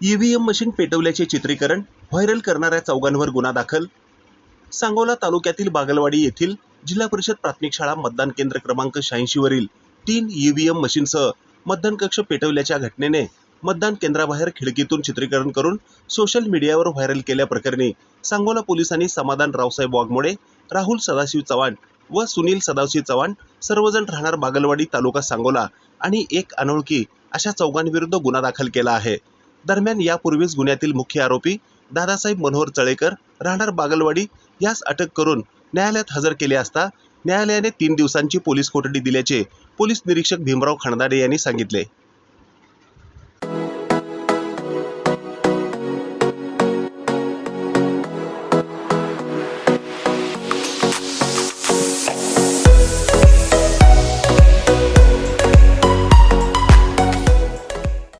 EVM machine पेटवल्याचे चित्रीकरण viral करणाऱ्या चौघांवर गुन्हा दाखल. सांगोला तालुक्यातील बागलवाडी येथील जिल्हा परिषद प्राथमिक शाळा मतदान केंद्र क्रमांक 86 वरील 3 ईव्हीएम मशीनसह मतदान कक्ष पेटवल्याच्या घटनेने मतदान केंद्राबाहेर खिडकीतून चित्रीकरण करून सोशल मीडियावर व्हायरल केल्या प्रकरणी सांगोला पोलिसांनी समाधान रावसाहेब वाघमोडे, राहुल सदाशिव चव्हाण व सुनील सदाशिव चव्हाण सर्वजण राहणार बागलवाडी तालुका सांगोला आणि एक अनोळखी अशा चौघांविरुद्ध गुन्हा दाखल केला आहे. दरम्यान यापूर्वीच गुन्ह्यातील मुख्य आरोपी दादासाहेब मनोहर चळेकर राहणार बागलवाडी यास अटक करून न्यायालयात हजर केले असता न्यायालयाने 3 दिवसांची पोलीस कोठडी दिल्याचे पोलीस निरीक्षक भीमराव खणदाडे यांनी सांगितले.